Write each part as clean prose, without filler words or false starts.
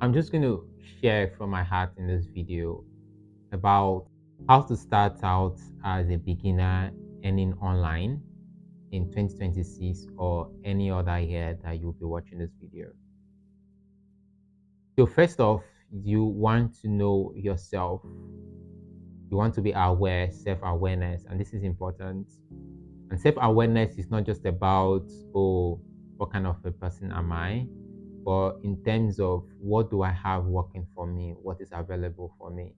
I'm just going to share from my heart in this video about how to start out as a beginner earning online in 2026 or any other year that you'll be watching this video. So, first off, you want to know yourself. You want to be aware, self awareness, and this is important. And self awareness is not just about, oh, what kind of a person am I? But in terms of what do I have working for me? What is available for me?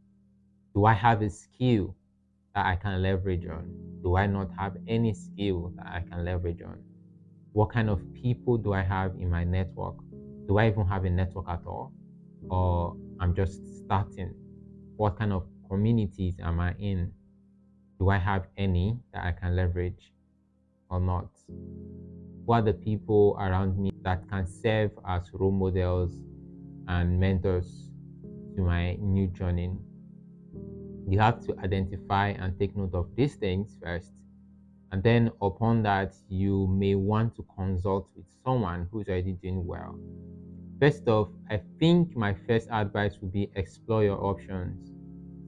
Do I have a skill that I can leverage on? Do I not have any skill that I can leverage on? What kind of people do I have in my network? Do I even have a network at all? Or I'm just starting? What kind of communities am I in? Do I have any that I can leverage or not? Who are the people around me that can serve as role models and mentors to my new journey? You have to identify and take note of these things first. And then upon that, you may want to consult with someone who's already doing well. First off, I think my first advice would be explore your options.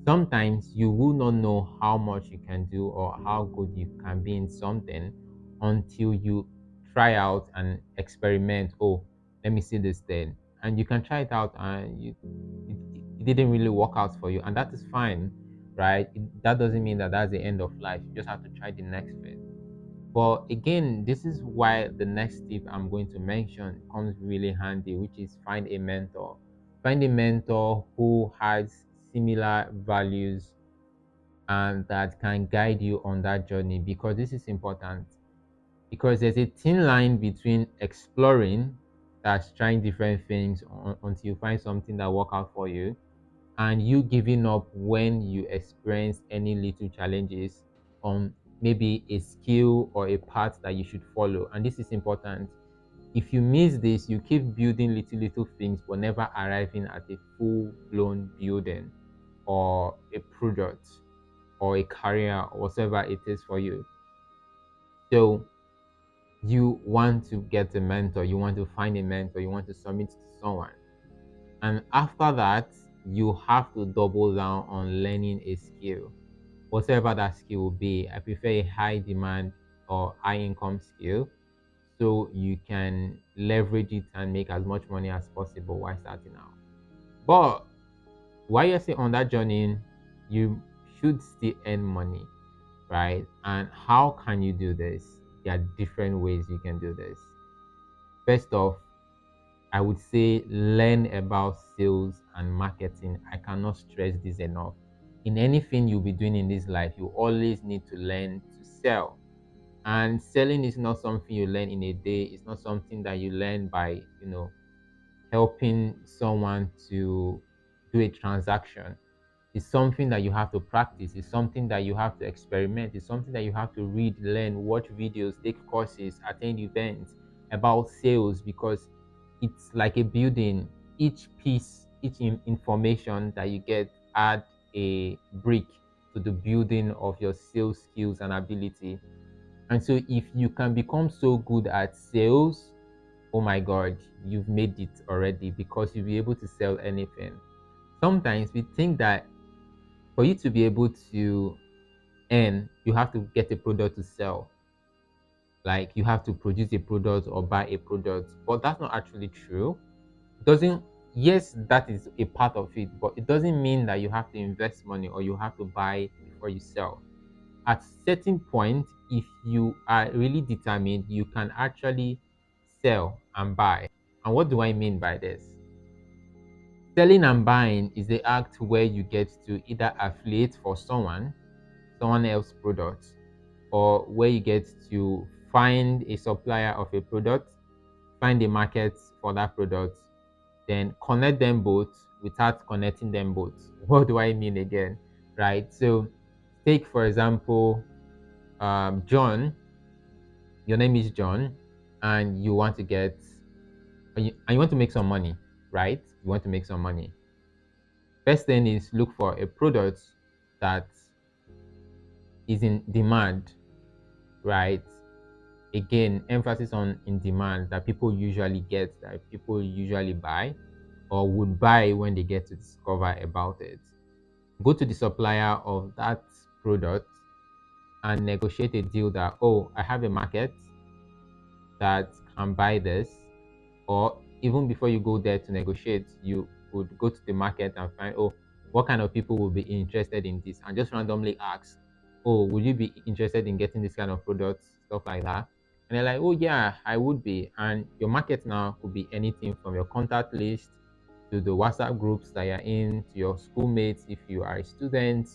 Sometimes you will not know how much you can do or how good you can be in something until you try out and experiment. Oh, let me see this thing. And you can try it out and it didn't really work out for you. And that is fine, right? That doesn't mean that that's the end of life. You just have to try the next bit. But again, this is why the next tip I'm going to mention comes really handy, which is find a mentor. Find a mentor who has similar values and that can guide you on that journey, because this is important. Because there's a thin line between exploring, that's trying different things until you find something that work out for you, and you giving up when you experience any little challenges on maybe a skill or a path that you should follow. And this is important. If you miss this, you keep building little things but never arriving at a full blown building or a product or a career or whatever it is for you. So you want to get a mentor, you want to find a mentor, you want to submit to someone. And after that, you have to double down on learning a skill, whatever that skill will be. I prefer a high demand or high income skill so you can leverage it and make as much money as possible while starting out. But while you're still on that journey, you should still earn money, right? And how can you do this? There are different ways you can do this. First off, I would say learn about sales and marketing. I cannot stress this enough. In anything you'll be doing in this life, you always need to learn to sell. And selling is not something you learn in a day. It's not something that you learn by, helping someone to do a transaction. It's something that you have to practice. It's something that you have to experiment. It's something that you have to read, learn, watch videos, take courses, attend events about sales, because it's like a building. Each piece, each information that you get add a brick to the building of your sales skills and ability. And so if you can become so good at sales, oh my God, you've made it already, because you'll be able to sell anything. Sometimes we think that for you to be able to earn, you have to get a product to sell. Like you have to produce a product or buy a product, but that's not actually true. It doesn't, yes, that is a part of it, but it doesn't mean that you have to invest money or you have to buy before you sell. At certain point, if you are really determined, you can actually sell and buy. And what do I mean by this? Selling and buying is the act where you get to either affiliate for someone else's product, or where you get to find a supplier of a product, find a market for that product, then connect them both without connecting them both. What do I mean again? Right? So, take for example, John, your name is John, and you want to get, and you want to make some money, right? You want to make some money. First thing is look for a product that is in demand, right? Again, emphasis on in demand, that people usually get, that people usually buy, or would buy when they get to discover about it. Go to the supplier of that product and negotiate a deal that, oh, I have a market that can buy this. Or even before you go there to negotiate, you would go to the market and find, oh, what kind of people will be interested in this, and just randomly ask, oh, would you be interested in getting this kind of products, stuff like that. And they're like, oh yeah, I would be. And your market now could be anything from your contact list to the WhatsApp groups that you're in, to your schoolmates if you are a student,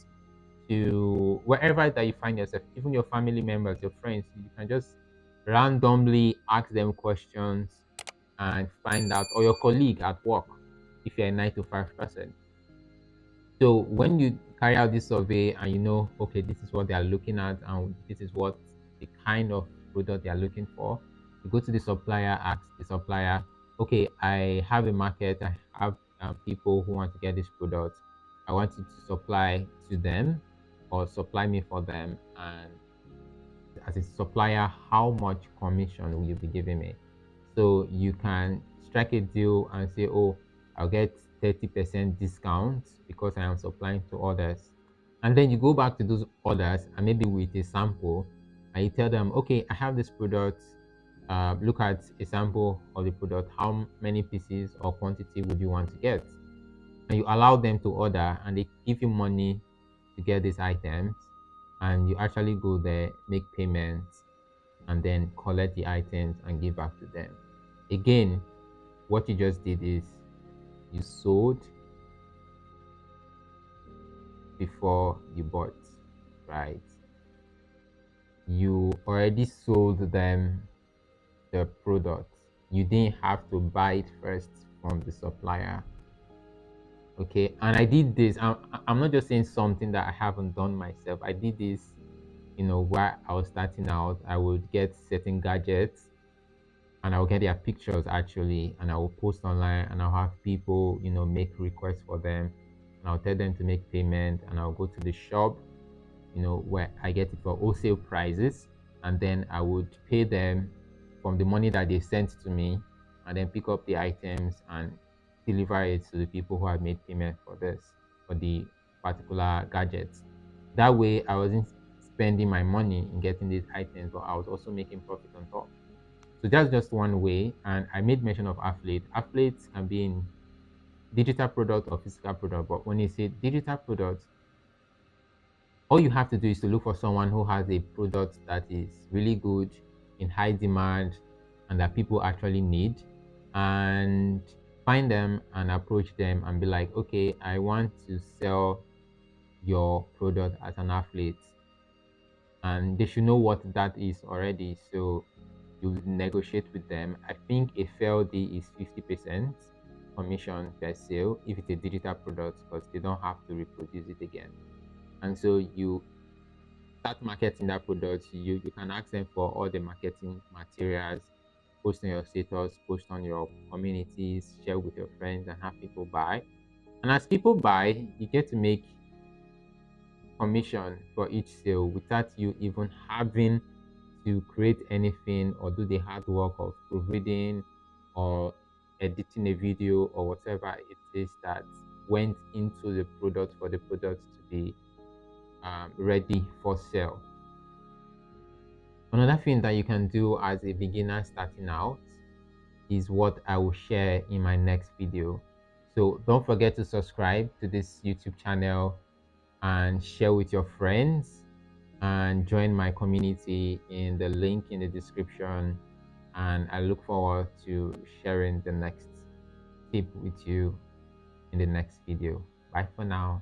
to wherever that you find yourself, even your family members, your friends. You can just randomly ask them questions and find out, or your colleague at work if you're a 9 to 5 person. So when you carry out this survey and you know, okay, this is what they are looking at and this is what the kind of product they are looking for, you go to the supplier, ask the supplier, okay, I have a market, I have people who want to get this product. I want you to supply to them or supply me for them. And as a supplier, how much commission will you be giving me? So you can strike a deal and say, oh, I'll get 30% discount because I am supplying to others. And then you go back to those others and maybe with a sample and you tell them, okay, I have this product. Look at a sample of the product. How many pieces or quantity would you want to get? And you allow them to order and they give you money to get these items. And you actually go there, make payments, and then collect the items and give back to them. Again, what you just did is you sold before you bought, right? You already sold them the product. You didn't have to buy it first from the supplier. Okay, and I did this. I'm not just saying something that I haven't done myself. I did this, while I was starting out. I would get certain gadgets and I'll get their pictures actually, and I will post online, and I'll have people, make requests for them, and I'll tell them to make payment, and I'll go to the shop, where I get it for wholesale prices, and then I would pay them from the money that they sent to me, and then pick up the items and deliver it to the people who have made payment for the particular gadgets. That way, I wasn't spending my money in getting these items, but I was also making profit on top. So that's just one way. And I made mention of affiliate. Affiliates can be in digital product or physical product. But when you say digital product, all you have to do is to look for someone who has a product that is really good, in high demand, and that people actually need, and find them and approach them and be like, okay, I want to sell your product as an affiliate. And they should know what that is already. So you negotiate with them. I think a fair deal is 50% commission per sale if it's a digital product because they don't have to reproduce it again. And so you start marketing that product. You can ask them for all the marketing materials, post on your status, post on your communities, share with your friends, and have people buy. And as people buy, you get to make commission for each sale without you even having to create anything or do the hard work of proofreading or editing a video or whatever it is that went into the product for the product to be ready for sale. Another thing that you can do as a beginner starting out is what I will share in my next video. So don't forget to subscribe to this YouTube channel and share with your friends and join my community in the link in the description. And I look forward to sharing the next tip with you in the next video. Bye for now.